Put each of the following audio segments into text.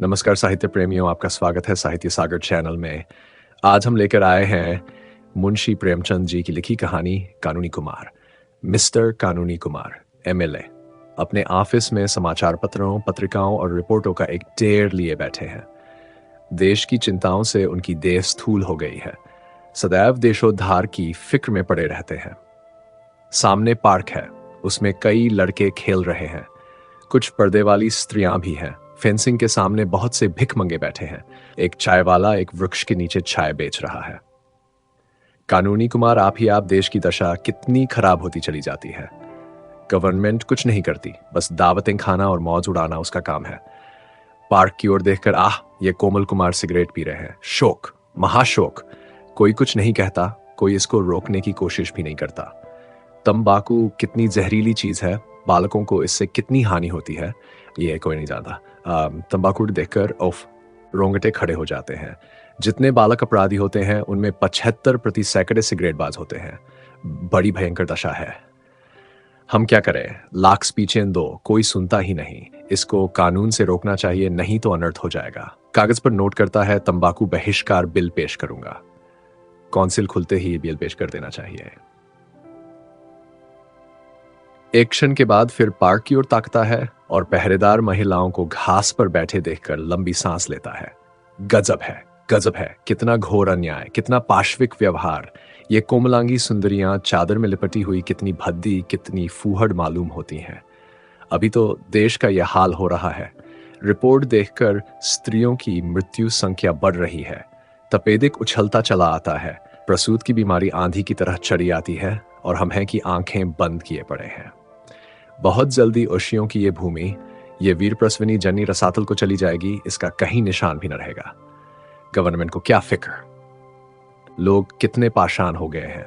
नमस्कार साहित्य प्रेमियों, आपका स्वागत है साहित्य सागर चैनल में। आज हम लेकर आए हैं मुंशी प्रेमचंद जी की लिखी कहानी कानूनी कुमार। मिस्टर कानूनी कुमार एमएलए अपने ऑफिस में समाचार पत्रों, पत्रिकाओं और रिपोर्टों का एक ढेर लिए बैठे हैं। देश की चिंताओं से उनकी देह स्थूल हो गई है। सदैव देशोद्धार की फिक्र में पड़े रहते हैं। सामने पार्क है, उसमें कई लड़के खेल रहे हैं। कुछ पर्दे वाली स्त्रियां भी हैं। फेंसिंग के सामने बहुत से भिखमंगे बैठे हैं। एक चाय वाला एक वृक्ष के नीचे चाय बेच रहा है। कानूनी कुमार, आप ही आप, देश की दशा कितनी खराब होती चली जाती है। गवर्नमेंट कुछ नहीं करती, बस दावतें खाना और मौज उड़ाना उसका काम है। पार्क की ओर देखकर ये कोमल कुमार सिगरेट पी रहे हैं। शोक, महाशोक। कोई कुछ नहीं कहता, कोई इसको रोकने की कोशिश भी नहीं करता। तंबाकू कितनी जहरीली चीज है, बालकों को इससे कितनी हानि होती है, ये कोई नहीं जानता। तंबाकू देखकर रोंगटे खड़े हो जाते हैं। जितने बालक अपराधी होते हैं उनमें 75% सिगरेटबाज होते हैं। बड़ी भयंकर दशा है। हम क्या करें? लाख स्पीचें दो, कोई सुनता ही नहीं। इसको कानून से रोकना चाहिए, नहीं तो अनर्थ हो जाएगा। कागज पर नोट करता है, तंबाकू बहिष्कार बिल पेश करूंगा। कौंसिल खुलते ही बिल पेश कर देना चाहिए। एक क्षण के बाद फिर पार्क की ओर ताकता है और पहरेदार महिलाओं को घास पर बैठे देखकर लंबी सांस लेता है। गजब है, गजब है। कितना घोर अन्याय, कितना पाशविक व्यवहार। ये कोमलांगी सुंदरियां चादर में लिपटी हुई कितनी भद्दी, कितनी फूहड़ मालूम होती हैं। अभी तो देश का यह हाल हो रहा है। रिपोर्ट देखकर स्त्रियों की मृत्यु संख्या बढ़ रही है। तपेदिक उछलता चला आता है। प्रसूत की बीमारी आंधी की तरह चढ़ी आती है और हम हैं कि आंखें बंद किए पड़े हैं। बहुत जल्दी ओशियों की ये भूमि, ये वीर प्रसविनी जन्नी रसातल को चली जाएगी, इसका कहीं निशान भी न रहेगा। गवर्नमेंट को क्या फिक्र। लोग कितने पाषाण हो गए हैं।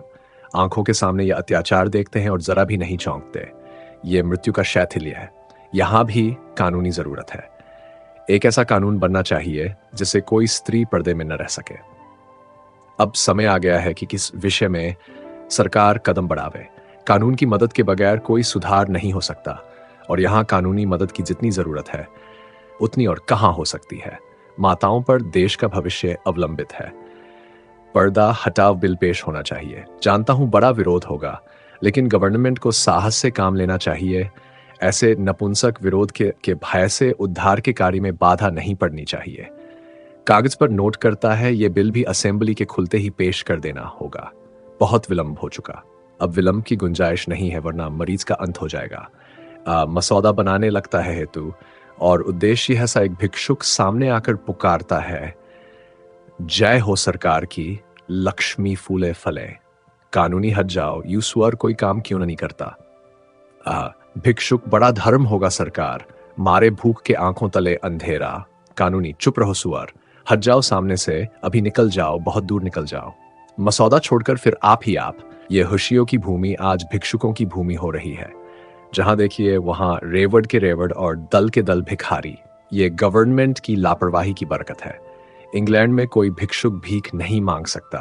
आंखों के सामने ये अत्याचार देखते हैं और जरा भी नहीं चौंकते। ये मृत्यु का शैथिल्य है। यहां भी कानूनी जरूरत है। एक ऐसा कानून बनना चाहिए जिससे कोई स्त्री पर्दे में न रह सके। अब समय आ गया है कि किस विषय में सरकार कदम बढ़ावे। कानून की मदद के बगैर कोई सुधार नहीं हो सकता, और यहां कानूनी मदद की जितनी जरूरत है उतनी और कहां हो सकती है। माताओं पर देश का भविष्य अवलंबित है। पर्दा हटाव बिल पेश होना चाहिए। जानता हूं बड़ा विरोध होगा, लेकिन गवर्नमेंट को साहस से काम लेना चाहिए। ऐसे नपुंसक विरोध के भय से उद्धार के कार्य में बाधा नहीं पड़नी चाहिए। कागज पर नोट करता है, यह बिल भी असेंबली के खुलते ही पेश कर देना होगा। बहुत विलंब हो चुका। अब विलंब की गुंजाइश नहीं है, वरना मरीज का अंत हो जाएगा। मसौदा बनाने लगता है हेतु, और उद्देश्य है सा एक भिक्षुक सामने आकर पुकारता है, जय हो सरकार की, लक्ष्मी फूले फले। कानूनी हट जाओ, यू स्वर कोई काम क्यों नहीं करता। भिक्षुक, बड़ा धर्म होगा सरकार, मारे भूख के आंखों तले अंधेरा। कानूनी, चुप रहो सुअर, हट जाओ सामने से, अभी निकल जाओ, बहुत दूर निकल जाओ। मसौदा छोड़कर फिर आप ही आप। ये होशियों की भूमि आज भिक्षुकों की भूमि हो रही है। जहां देखिए वहां रेवड़ के रेवड़ और दल के दल भिखारी। ये गवर्नमेंट की लापरवाही की बरकत है। इंग्लैंड में कोई भिक्षुक भीख नहीं मांग सकता।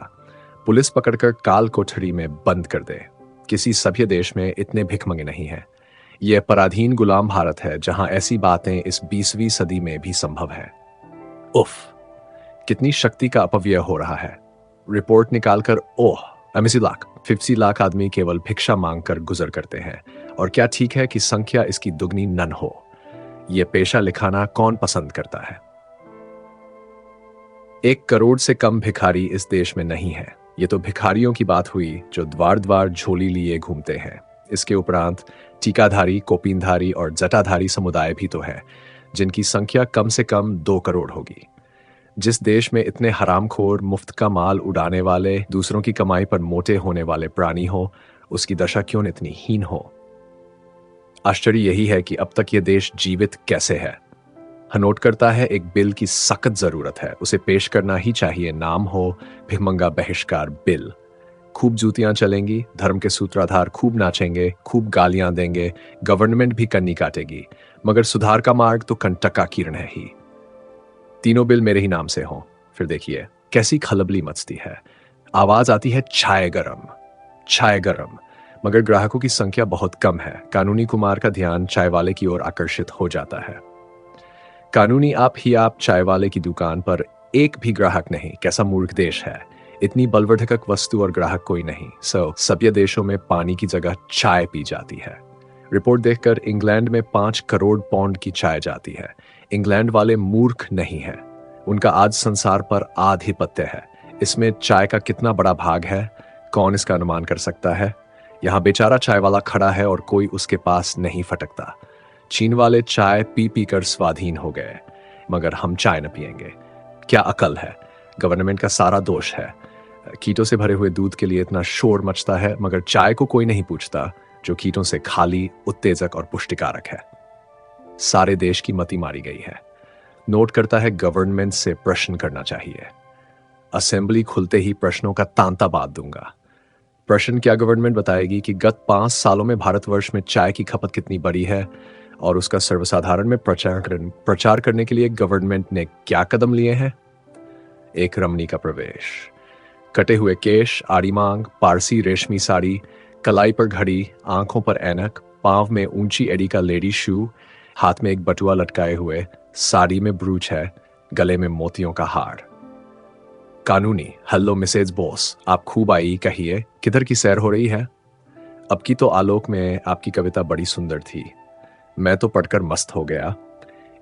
पुलिस पकड़कर काल कोठरी में बंद कर दे। किसी सभ्य देश में इतने भिखमंगे नहीं है। यह पराधीन गुलाम भारत है, जहां ऐसी बातें इस 20वीं सदी में भी संभव है। उफ, कितनी शक्ति का अपव्यय हो रहा है। रिपोर्ट निकालकर 50 लाख आदमी केवल भिक्षा मांगकर गुजर करते हैं, और क्या ठीक है कि संख्या इसकी दुगनी नन हो। यह पेशा लिखाना कौन पसंद करता है। 1 करोड़ से कम भिखारी इस देश में नहीं है। ये तो भिखारियों की बात हुई जो द्वार द्वार झोली लिए घूमते हैं। इसके उपरांत टीकाधारी, कोपीनधारी और जटाधारी समुदाय भी तो है, जिनकी संख्या कम से कम 2 करोड़ होगी। जिस देश में इतने हरामखोर, मुफ्त का माल उड़ाने वाले, दूसरों की कमाई पर मोटे होने वाले प्राणी हो, उसकी दशा क्यों इतनी हीन हो। आश्चर्य यही है कि अब तक यह देश जीवित कैसे है। नोट करता है, एक बिल की सख्त जरूरत है, उसे पेश करना ही चाहिए। नाम हो भिखमंगा बहिष्कार बिल। खूब जूतियां चलेंगी, धर्म के सूत्राधार खूब नाचेंगे, खूब गालियां देंगे, गवर्नमेंट भी कन्नी काटेगी, मगर सुधार का मार्ग तो कंटका किरण है ही। तीनों बिल मेरे ही नाम से हों, फिर देखिए कैसी खलबली मचती है। आवाज आती है, चाय गरम, चाय गरम, मगर ग्राहकों की संख्या बहुत कम है। कानूनी कुमार का ध्यान चाय वाले की ओर आकर्षित हो जाता है। कानूनी आप चाय वाले की दुकान पर एक भी ग्राहक नहीं। कैसा मूर्ख देश है। इतनी बलवर्धक वस्तु और ग्राहक कोई नहीं। सभ्य देशों में पानी की जगह चाय पी जाती है। रिपोर्ट देखकर इंग्लैंड में 5 करोड़ पौंड की चाय जाती है। इंग्लैंड वाले मूर्ख नहीं है। उनका आज संसार पर आधिपत्य है। इसमें चाय का कितना बड़ा भाग है, कौन इसका अनुमान कर सकता है। यहाँ बेचारा चाय वाला खड़ा है और कोई उसके पास नहीं फटकता। चीन वाले चाय पी पी कर स्वाधीन हो गए, मगर हम चाय न पिएंगे। क्या अकल है। गवर्नमेंट का सारा दोष है। कीटों से भरे हुए दूध के लिए इतना शोर मचता है, मगर चाय को कोई नहीं पूछता जो कीटों से खाली, उत्तेजक और पुष्टिकारक है। सारे देश की मति मारी गई है। नोट करता है गवर्नमेंट से प्रश्न करना चाहिए। असेंबली खुलते ही प्रश्नों का तांता बांध दूंगा। प्रश्न क्या गवर्नमेंट बताएगी कि गत 5 सालों में भारतवर्ष में चाय की खपत कितनी बड़ी है और उसका सर्वसाधारण में प्रचार करने के लिए गवर्नमेंट ने क्या कदम लिए हैं। एक रमणी का प्रवेश, कटे हुए केश, आड़ी मांग, पारसी रेशमी साड़ी, कलाई पर घड़ी, आंखों पर ऐनक, पांव में ऊंची एड़ी का लेडी शू, हाथ में एक बटुआ लटकाए हुए, साड़ी में ब्रूच है, गले में मोतियों का हार। कानूनी, हेलो मिसेज बोस, आप खूब आई, कहिए किधर की सैर हो रही है। अब की तो आलोक में आपकी कविता बड़ी सुंदर थी। मैं तो पढ़कर मस्त हो गया।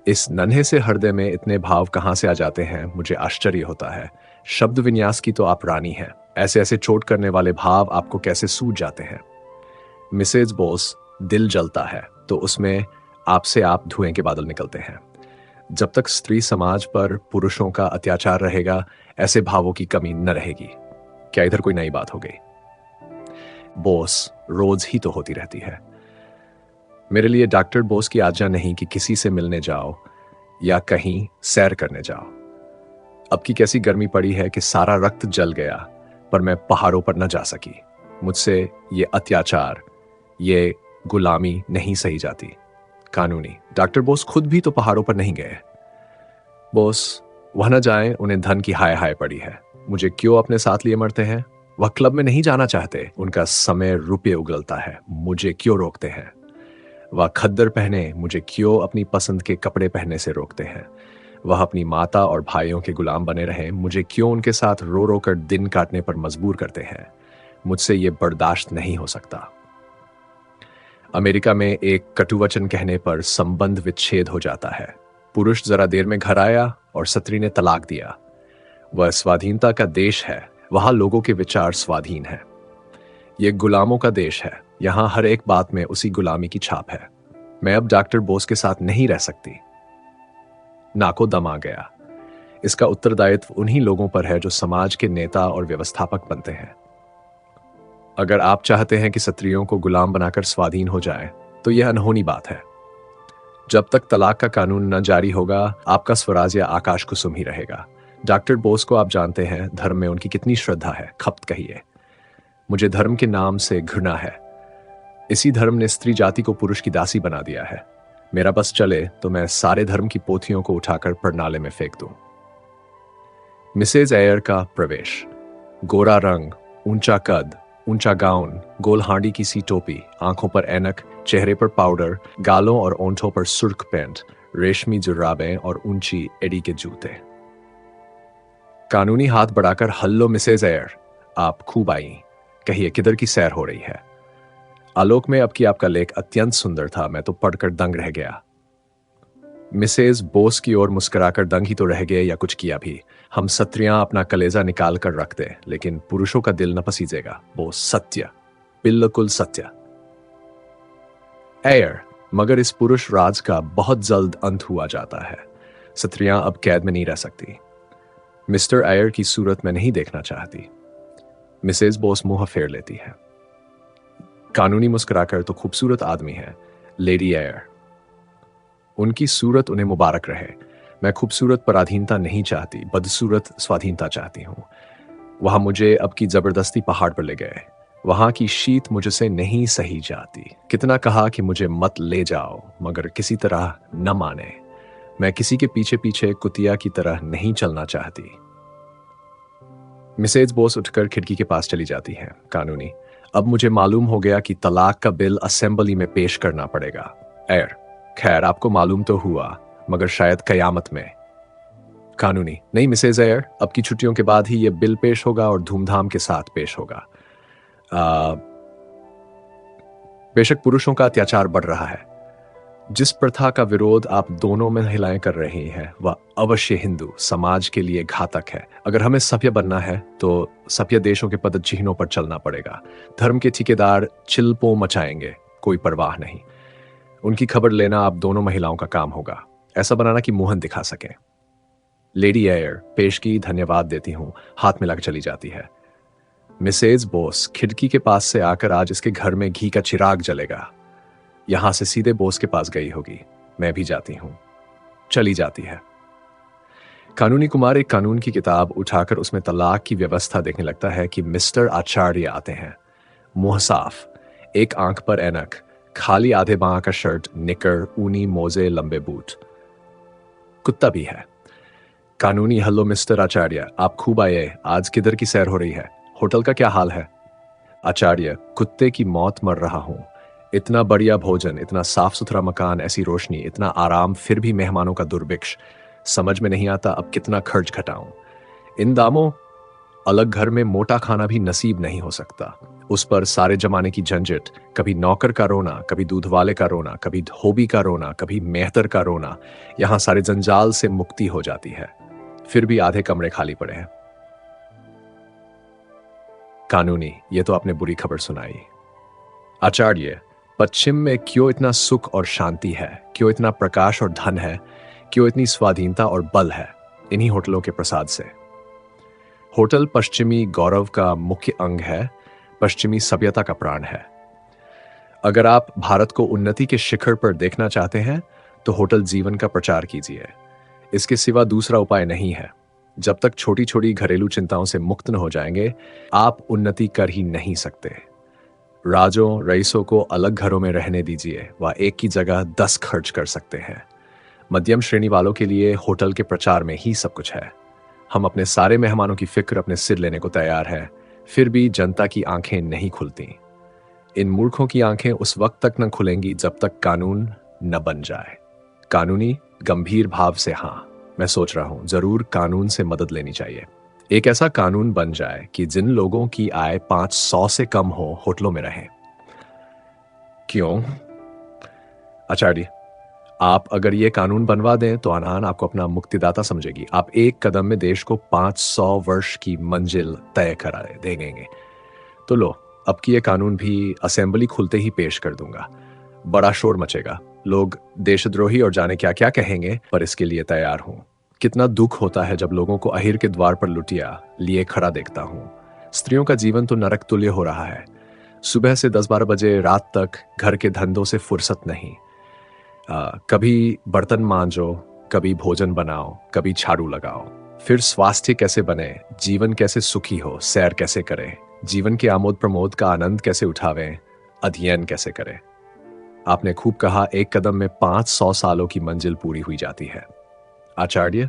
इस नन्हे से हृदय में इतने भाव कहां से आ जाते हैं, मुझे आश्चर्य होता है। शब्द विन्यास की तो आप रानी हैं। ऐसे ऐसे चोट करने वाले भाव आपको कैसे सूझ जाते हैं। मिसेज बोस, दिल जलता है तो उसमें आपसे आप धुएं के बादल निकलते हैं। जब तक स्त्री समाज पर पुरुषों का अत्याचार रहेगा, ऐसे भावों की कमी न रहेगी। क्या इधर कोई नई बात हो गई। बोस, रोज ही तो होती रहती है। मेरे लिए डॉक्टर बोस की आज्ञा नहीं कि किसी से मिलने जाओ या कहीं सैर करने जाओ। अब की कैसी गर्मी पड़ी है कि सारा रक्त जल गया, पर मैं पहाड़ों पर न जा सकी। मुझसे ये अत्याचार, ये गुलामी नहीं सही जाती। कानूनी, डॉक्टर बोस खुद भी तो पहाड़ों पर नहीं गए। बोस, वह न जाएं, उन्हें धन की हाय हाय पड़ी है। मुझे क्यों अपने साथ लिए मरते हैं। वह क्लब में नहीं जाना चाहते। उनका समय रुपये उगलता है, मुझे क्यों रोकते हैं। वह खद्दर पहने, मुझे क्यों अपनी पसंद के कपड़े पहनने से रोकते हैं। वह अपनी माता और भाइयों के गुलाम बने रहें, मुझे क्यों उनके साथ रो रो कर दिन काटने पर मजबूर करते हैं। मुझसे ये बर्दाश्त नहीं हो सकता। अमेरिका में एक कटुवचन कहने पर संबंध विच्छेद हो जाता है। पुरुष जरा देर में घर आया और स्त्री ने तलाक दिया। वह स्वाधीनता का देश है, वहां लोगों के विचार स्वाधीन है। यह गुलामों का देश है, यहां हर एक बात में उसी गुलामी की छाप है। मैं अब डॉक्टर बोस के साथ नहीं रह सकती। नाको दम आ गया। इसका उत्तरदायित्व उन्हीं लोगों पर है जो समाज के नेता और व्यवस्थापक बनते हैं। अगर आप चाहते हैं कि स्त्रियों को गुलाम बनाकर स्वाधीन हो जाए, तो यह अनहोनी बात है। जब तक तलाक का कानून न जारी होगा, आपका स्वराज या आकाश कुसुम ही रहेगा। डॉक्टर बोस को आप जानते हैं, धर्म में उनकी कितनी श्रद्धा है। खप्त कहिए। मुझे धर्म के नाम से घृणा है। इसी धर्म ने स्त्री जाति को पुरुष की दासी बना दिया है। मेरा बस चले तो मैं सारे धर्म की पोथियों को उठाकर प्रणाले में फेंक दूं। मिसेज एयर का प्रवेश, गोरा रंग, ऊंचा कद, ऊंचा गाउन, गोल हांडी की सी टोपी, आंखों पर ऐनक, चेहरे पर पाउडर, गालों और ओंठों पर सुर्ख पेंट, रेशमी जुर्राबें और ऊंची एड़ी के जूते। कानूनी हाथ बढ़ाकर, हल्लो मिसेज एयर, आप खूब आई, कहिए किधर की सैर हो रही है। आलोक में अब की आपका लेख अत्यंत सुंदर था, मैं तो पढ़कर दंग रह गया। मिसेज बोस की ओर मुस्कुराकर, दंग ही तो रह गए या कुछ किया भी। हम स्त्रियां अपना कलेजा निकाल कर रखते, लेकिन पुरुषों का दिल न पसीजेगा। बोस, सत्य, बिल्कुल सत्य। एयर, मगर इस पुरुष राज का बहुत जल्द अंत हुआ जाता है। स्त्रियां अब कैद में नहीं रह सकती। मिस्टर एयर की सूरत मैं नहीं देखना चाहती। मिसेज बोस मुंह फेर लेती है। कानूनी मुस्कुराकर, तो खूबसूरत आदमी है लेडी एयर। उनकी सूरत उन्हें मुबारक रहे। मैं खूबसूरत पराधीनता नहीं चाहती, बदसूरत स्वाधीनता चाहती हूं। वहां मुझे अब की जबरदस्ती पहाड़ पर ले गए। वहां की शीत मुझसे नहीं सही जाती। कितना कहा कि मुझे मत ले जाओ, मगर किसी तरह न माने। मैं किसी के पीछे पीछे कुतिया की तरह नहीं चलना चाहती। मिसेज बोस उठकर खिड़की के पास चली जाती है। कानूनी, अब मुझे मालूम हो गया कि तलाक का बिल असेंबली में पेश करना पड़ेगा। एयर, खैर आपको मालूम तो हुआ, मगर शायद कयामत में। कानूनी नहीं मिसेज एयर, अब की छुट्टियों के बाद ही यह बिल पेश होगा और धूमधाम के साथ पेश होगा। आ, बेशक पुरुषों का अत्याचार बढ़ रहा है। जिस प्रथा का विरोध आप दोनों महिलाएं कर रही हैं वह अवश्य हिंदू समाज के लिए घातक है। अगर हमें सभ्य बनना है तो सभ्य देशों के पदचिह्नों पर चलना पड़ेगा। धर्म के ठेकेदार चिल्पो मचाएंगे, कोई परवाह नहीं। उनकी खबर लेना आप दोनों महिलाओं का काम होगा, ऐसा बनाना कि मोहन दिखा सके। लेडी एयर पेशगी धन्यवाद देती हूं, हाथ मिलाकर चली जाती है। मिसेज बोस खिड़की के पास से आकर आज इसके घर में घी का चिराग जलेगा। यहां से सीधे बोस के पास गई होगी। मैं भी जाती हूं। चली जाती है। कानूनी कुमार एक कानून की किताब उठाकर उसमें तलाक की व्यवस्था देखने लगता है कि मिस्टर आचार्य आते हैं। मुंह साफ, एक आंख पर ऐनक, खाली आधे बांह का शर्ट, निकर, ऊनी मोजे, लंबे बूट। कुत्ता भी है। कानूनी हेलो मिस्टर आचार्य, आप खूब आए। आज किधर की सैर हो रही है? होटल का क्या हाल है? आचार्य, कुत्ते की मौत मर रहा हूं। इतना बढ़िया भोजन, इतना साफ सुथरा मकान, ऐसी रोशनी, इतना आराम, फिर भी मेहमानों का दुर्भिक्ष। समझ में नहीं आता अब कितना खर्च घटाऊं। इन दामों अलग घर में मोटा खाना भी नसीब नहीं हो सकता। उस पर सारे जमाने की झंझट, कभी नौकर का रोना, कभी दूध वाले का रोना, कभी धोबी का रोना, कभी मेहतर का रोना। यहां सारे जंजाल से मुक्ति हो जाती है। फिर भी आधे कमरे खाली पड़े हैं। कानूनी, ये तो आपने बुरी खबर सुनाई। आचार्य, पश्चिम में क्यों इतना सुख और शांति है, क्यों इतना प्रकाश और धन है, क्यों इतनी स्वाधीनता और बल है? इन्हीं होटलों के प्रसाद से। होटल पश्चिमी गौरव का मुख्य अंग है, पश्चिमी सभ्यता का प्राण है। अगर आप भारत को उन्नति के शिखर पर देखना चाहते हैं तो होटल जीवन का प्रचार कीजिए। इसके सिवा दूसरा उपाय नहीं है। जब तक छोटी छोटी घरेलू चिंताओं से मुक्त न हो जाएंगे, आप उन्नति कर ही नहीं सकते। राजों रईसों को अलग घरों में रहने दीजिए, वह एक की जगह 10 खर्च कर सकते हैं। मध्यम श्रेणी वालों के लिए होटल के प्रचार में ही सब कुछ है। हम अपने सारे मेहमानों की फिक्र अपने सिर लेने को तैयार हैं, फिर भी जनता की आंखें नहीं खुलती। इन मूर्खों की आंखें उस वक्त तक न खुलेंगी जब तक कानून न बन जाए। कानूनी गंभीर भाव से, हाँ, मैं सोच रहा हूं जरूर कानून से मदद लेनी चाहिए। एक ऐसा कानून बन जाए कि जिन लोगों की आय 500 से कम हो होटलों में रहें। क्यों? आचार्य, आप अगर ये कानून बनवा दें तो अनहान आपको अपना मुक्तिदाता समझेगी। आप एक कदम में देश को 500 वर्ष की मंजिल तय करा देंगे। तो लो, अब की ये कानून भी असेंबली खुलते ही पेश कर दूंगा। बड़ा शोर मचेगा, लोग देशद्रोही और जाने क्या क्या कहेंगे, पर इसके लिए तैयार हूं। कितना दुख होता है जब लोगों को अहिर के द्वार पर लुटिया लिए खड़ा देखता हूं। स्त्रियों का जीवन तो नरक तुल्य हो रहा है। सुबह से 10-12 बजे रात तक घर के धंधों से फुर्सत नहीं। कभी बर्तन मांजो, कभी भोजन बनाओ, कभी झाड़ू लगाओ। फिर स्वास्थ्य कैसे बने, जीवन कैसे सुखी हो, सैर कैसे करें, जीवन के आमोद प्रमोद का आनंद कैसे उठावें, अध्ययन कैसे करें। आपने खूब कहा, एक कदम में 500 सालों की मंजिल पूरी हुई जाती है। आचार्य,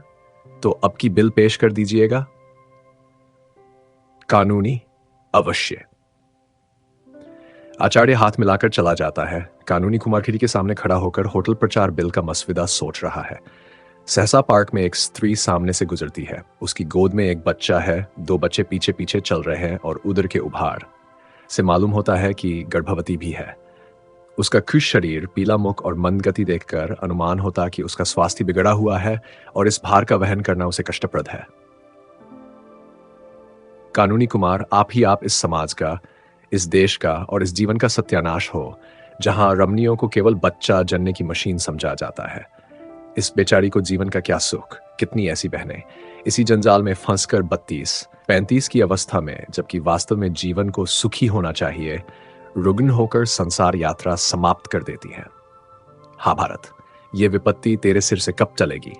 तो अब की बिल पेश कर दीजिएगा। कानूनी, अवश्य। आचार्य हाथ मिलाकर चला जाता है। कानूनी कुमार खिड़की के सामने खड़ा होकर होटल प्रचार बिल का मसविदा सोच रहा है। सहसा पार्क में एक स्त्री सामने से गुजरती है। उसकी गोद में एक बच्चा है, 2 बच्चे पीछे पीछे चल रहे हैं और उदर के उभार से मालूम होता है कि गर्भवती भी है। उसका खुश शरीर, पीला मुख और मंद गति देखकर अनुमान होता कि उसका स्वास्थ्य बिगड़ा हुआ है और इस भार का वहन करना उसे कष्टप्रद है। कानूनी कुमार, आप ही आप इस समाज का, इस देश का और इस जीवन का सत्यानाश हो, जहां रमणियों को केवल बच्चा जनने की मशीन समझा जाता है। इस बेचारी को जीवन का क्या सुख, कितनी ऐसी बहनें इसी जंजाल में फंसकर 32-35 की अवस्था में, जबकि वास्तव में जीवन को सुखी होना चाहिए, रुग्ण होकर संसार यात्रा समाप्त कर देती है। हाँ भारत, ये विपत्ति तेरे सिर से कब चलेगी?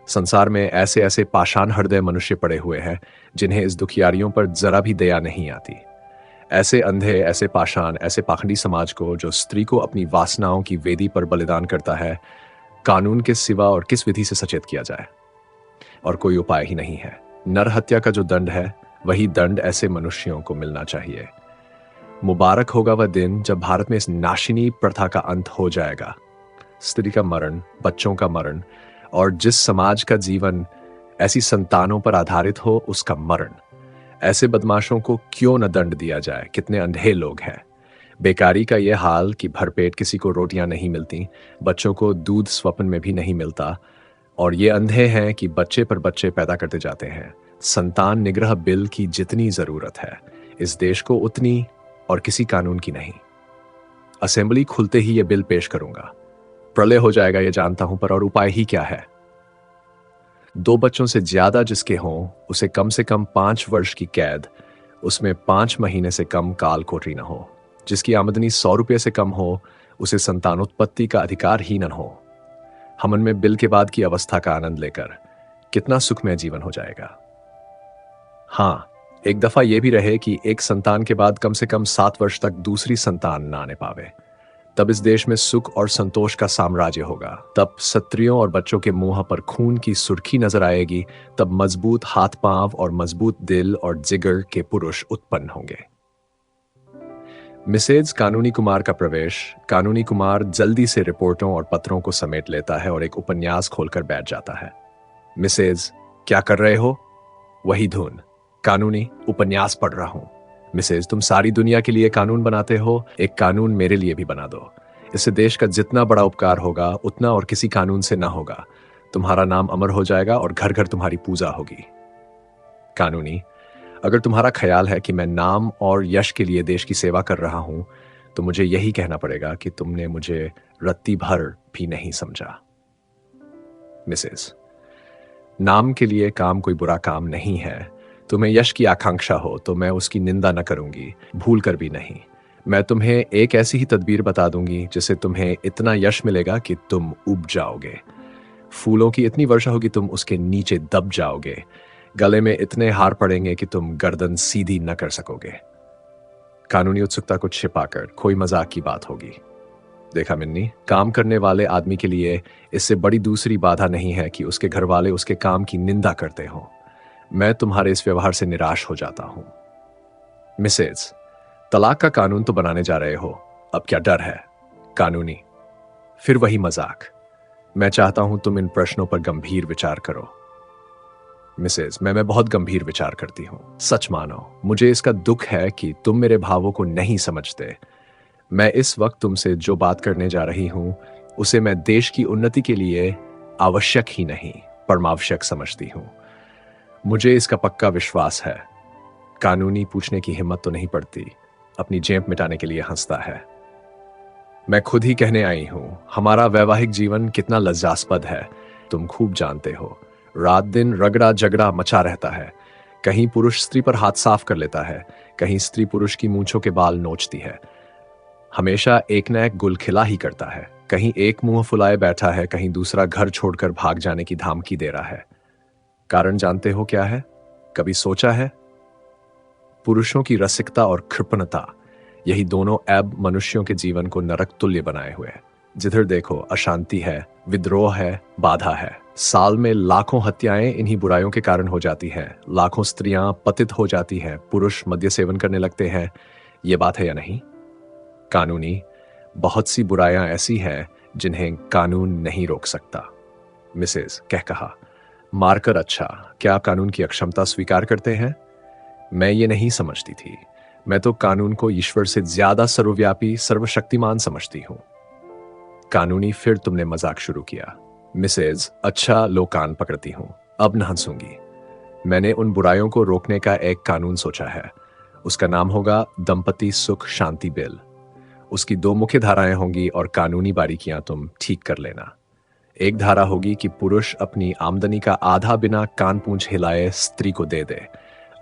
संसार में ऐसे ऐसे पाषाण हृदय मनुष्य पड़े हुए हैं जिन्हें इस दुखियारियों पर जरा भी दया नहीं आती। ऐसे अंधे, ऐसे पाषाण, ऐसे पाखंडी समाज को, जो स्त्री को अपनी वासनाओं की वेदी पर बलिदान करता है, कानून के सिवा और किस विधि से सचेत किया जाए? और कोई उपाय ही नहीं है। नर हत्या का जो दंड है, वही दंड ऐसे मनुष्यों को मिलना चाहिए। मुबारक होगा वह दिन जब भारत में इस नाशिनी प्रथा का अंत हो जाएगा। स्त्री का मरण, बच्चों का मरण, और जिस समाज का जीवन ऐसी संतानों पर आधारित हो उसका मरण। ऐसे बदमाशों को क्यों न दंड दिया जाए? कितने अंधे लोग हैं। बेकारी का यह हाल कि भरपेट किसी को रोटियां नहीं मिलती, बच्चों को दूध स्वप्न में भी नहीं मिलता, और ये अंधे हैं कि बच्चे पर बच्चे पैदा करते जाते हैं। संतान निग्रह बिल की जितनी जरूरत है इस देश को उतनी और किसी कानून की नहीं। असेंबली खुलते ही ये बिल पेश करूंगा। प्रलय हो जाएगा ये जानता हूं, पर और उपाय ही क्या है? 2 बच्चों से ज्यादा जिसके हों उसे कम से कम 5 वर्ष की कैद, उसमें 5 महीने से कम काल कोठरी न हो। जिसकी आमदनी 100 रुपये से कम हो उसे संतानोत्पत्ति का अधिकार ही न हो। हमन में बिल के बाद की अवस्था का आनंद लेकर कितना सुखमय जीवन हो जाएगा। हाँ, एक दफा यह भी रहे कि एक संतान के बाद कम से कम 7 वर्ष तक दूसरी संतान न आने पावे। तब इस देश में सुख और संतोष का साम्राज्य होगा। तब स्त्रियों और बच्चों के मुंह पर खून की सुर्खी नजर आएगी। तब मजबूत हाथ पांव और मजबूत दिल और जिगर के पुरुष उत्पन्न होंगे। मिसेज कानूनी कुमार का प्रवेश। कानूनी कुमार जल्दी से रिपोर्टों और पत्रों को समेट लेता है और एक उपन्यास खोलकर बैठ जाता है। मिसेज, क्या कर रहे हो? वही धुन। कानूनी, उपन्यास पढ़ रहा हूं। मिसेज, तुम सारी दुनिया के लिए कानून बनाते हो, एक कानून मेरे लिए भी बना दो। इससे देश का जितना बड़ा उपकार होगा उतना और किसी कानून से ना होगा। तुम्हारा नाम अमर हो जाएगा और घर घर तुम्हारी पूजा होगी। कानूनी, अगर तुम्हारा ख्याल है कि मैं नाम और यश के लिए देश की सेवा कर रहा हूं तो मुझे यही कहना पड़ेगा कि तुमने मुझे रत्ती भर भी नहीं समझा। मिसेज, नाम के लिए काम कोई बुरा काम नहीं है। तुम्हें यश की आकांक्षा हो तो मैं उसकी निंदा न करूंगी, भूल कर भी नहीं। मैं तुम्हें एक ऐसी ही तदबीर बता दूंगी जिससे तुम्हें इतना यश मिलेगा कि तुम उब जाओगे। फूलों की इतनी वर्षा होगी तुम उसके नीचे दब जाओगे। गले में इतने हार पड़ेंगे कि तुम गर्दन सीधी न कर सकोगे। कानूनी उत्सुकता को छिपाकर कोई मजाक की बात होगी। देखा मिन्नी, काम करने वाले आदमी के लिए इससे बड़ी दूसरी बाधा नहीं है कि उसके घर वाले उसके काम की निंदा करते हों। मैं तुम्हारे इस व्यवहार से निराश हो जाता हूं। मिसेज, तलाक का कानून तो बनाने जा रहे हो, अब क्या डर है? कानूनी, फिर वही मजाक। मैं चाहता हूं तुम इन प्रश्नों पर गंभीर विचार करो। मिसेज, मैं बहुत गंभीर विचार करती हूं। सच मानो, मुझे इसका दुख है कि तुम मेरे भावों को नहीं समझते। मैं इस वक्त तुमसे जो बात करने जा रही हूं उसे मैं देश की उन्नति के लिए आवश्यक ही नहीं परमावश्यक समझती हूं। मुझे इसका पक्का विश्वास है। कानूनी पूछने की हिम्मत तो नहीं पड़ती, अपनी जेब मिटाने के लिए हंसता है। मैं खुद ही कहने आई हूं, हमारा वैवाहिक जीवन कितना लज्जास्पद है तुम खूब जानते हो। रात दिन रगड़ा झगड़ा मचा रहता है। कहीं पुरुष स्त्री पर हाथ साफ कर लेता है, कहीं स्त्री पुरुष की मूंछों के बाल नोचती है। हमेशा एक न एक गुल खिला ही करता है। कहीं एक मुंह फुलाए बैठा है, कहीं दूसरा घर छोड़कर भाग जाने की धमकी दे रहा है। कारण जानते हो क्या है? कभी सोचा है? पुरुषों की रसिकता और कृपणता, यही दोनों ऐब मनुष्यों के जीवन को नरक तुल्य बनाए हुए हैं। जिधर देखो अशांति है, विद्रोह है, बाधा है। साल में लाखों हत्याएं इन्हीं बुराइयों के कारण हो जाती हैं। लाखों स्त्रियां पतित हो जाती हैं, पुरुष मद्य सेवन करने लगते हैं। ये बात है या नहीं? कानूनी, बहुत सी बुराइयां ऐसी हैं जिन्हें कानून नहीं रोक सकता। मिसेज, कह कहा, मारकर अच्छा, क्या आप कानून की अक्षमता स्वीकार करते हैं? मैं ये नहीं समझती थी। मैं तो कानून को ईश्वर से ज्यादा सर्वव्यापी सर्वशक्तिमान समझती हूं। कानूनी, फिर तुमने मजाक शुरू किया। मिसेज, अच्छा लो, कान पकड़ती हूं, अब न हंसूंगी। मैंने उन बुराइयों को रोकने का एक कानून सोचा है। उसका नाम होगा दंपति सुख शांति बिल। उसकी 2 मुख्य धाराएं होंगी और कानूनी बारीकियां तुम ठीक कर लेना। एक धारा होगी कि पुरुष अपनी आमदनी का आधा बिना कान पूंछ हिलाए स्त्री को दे दे।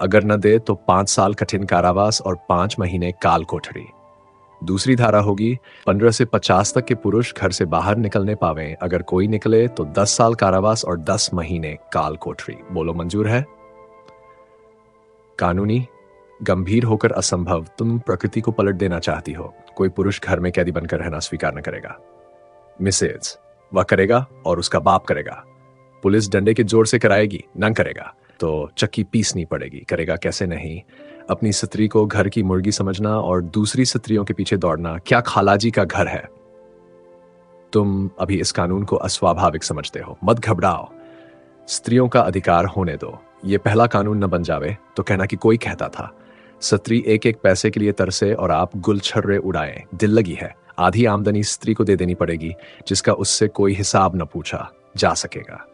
अगर न दे तो 5 साल कठिन कारावास और 5 महीने काल कोठरी। दूसरी धारा होगी 15 से 50 तक के पुरुष घर से बाहर निकलने पावें। अगर कोई निकले तो 10 साल कारावास और 10 महीने काल कोठरी। बोलो, मंजूर है? कानूनी, गंभीर होकर असंभव, तुम प्रकृति को पलट देना चाहती हो। कोई पुरुष घर में कैदी बनकर रहना स्वीकार न करेगा। मिसेज, वह करेगा और उसका बाप करेगा। पुलिस डंडे के जोर से कराएगी, न करेगा तो चक्की पीसनी पड़ेगी। करेगा कैसे नहीं? अपनी स्त्री को घर की मुर्गी समझना और दूसरी स्त्रियों के पीछे दौड़ना क्या खालाजी का घर है? तुम अभी इस कानून को अस्वाभाविक समझते हो, मत घबराओ। स्त्रियों का अधिकार होने दो। ये पहला कानून न बन जावे तो कहना कि कोई कहता था। स्त्री एक एक पैसे के लिए तरसे और आप गुलछर्रे उड़ाएं। दिल लगी है, आधी आमदनी स्त्री को दे देनी पड़ेगी, जिसका उससे कोई हिसाब न पूछा जा सकेगा।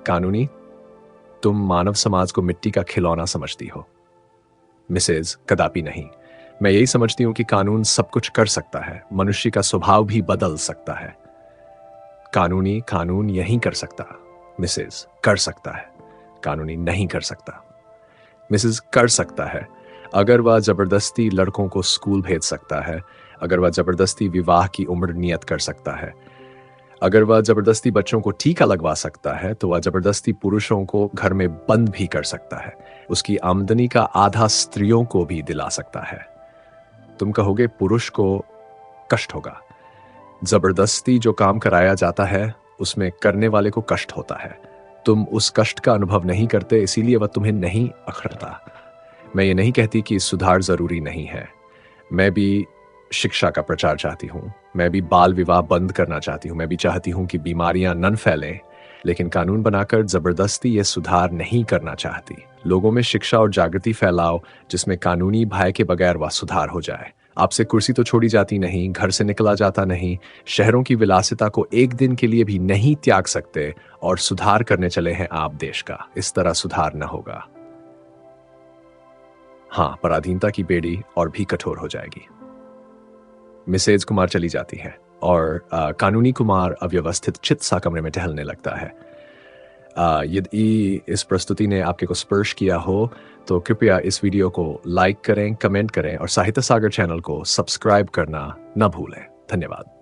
कानूनी, तुम मानव समाज को मिट्टी का खिलौना समझती हो। मिसेज, कदापि नहीं। मैं यही समझती हूं कि कानून सब कुछ कर सकता है, मनुष्य का स्वभाव भी बदल सकता है। कानूनी, कानून यही कर सकता। मिसेज, कर सकता है। कानूनी, नहीं कर सकता। मिसेज, कर सकता है। अगर वह जबरदस्ती लड़कों को स्कूल भेज सकता है, अगर वह जबरदस्ती विवाह की उम्र नियत कर सकता है, अगर वह जबरदस्ती बच्चों को टीका लगवा सकता है, तो वह जबरदस्ती पुरुषों को घर में बंद भी कर सकता है। उसकी आमदनी का आधा स्त्रियों को भी दिला सकता है। तुम कहोगे पुरुष को कष्ट होगा। जबरदस्ती जो काम कराया जाता है उसमें करने वाले को कष्ट होता है। तुम उस कष्ट का अनुभव नहीं करते, इसीलिए वह तुम्हें नहीं अखरता। मैं ये नहीं कहती कि सुधार जरूरी नहीं है। मैं भी शिक्षा का प्रचार चाहती हूँ, मैं भी बाल विवाह बंद करना चाहती हूँ, मैं भी चाहती हूँ कि बीमारियां न फैलें, लेकिन कानून बनाकर जबरदस्ती ये सुधार नहीं करना चाहती। लोगों में शिक्षा और जागृति फैलाओ, जिसमें कानूनी भय के बगैर वह सुधार हो जाए। आपसे कुर्सी तो छोड़ी जाती नहीं, घर से निकला जाता नहीं, शहरों की विलासिता को एक दिन के लिए भी नहीं त्याग सकते, और सुधार करने चले हैं आप देश का। इस तरह सुधार न होगा। हाँ, पराधीनता की बेड़ी और भी कठोर हो जाएगी। मिसेज कुमार चली जाती है और कानूनी कुमार अव्यवस्थित चित सा कमरे में टहलने लगता है। यदि इस प्रस्तुति ने आपके को स्पर्श किया हो तो कृपया इस वीडियो को लाइक करें, कमेंट करें और साहित्य सागर चैनल को सब्सक्राइब करना न भूलें। धन्यवाद।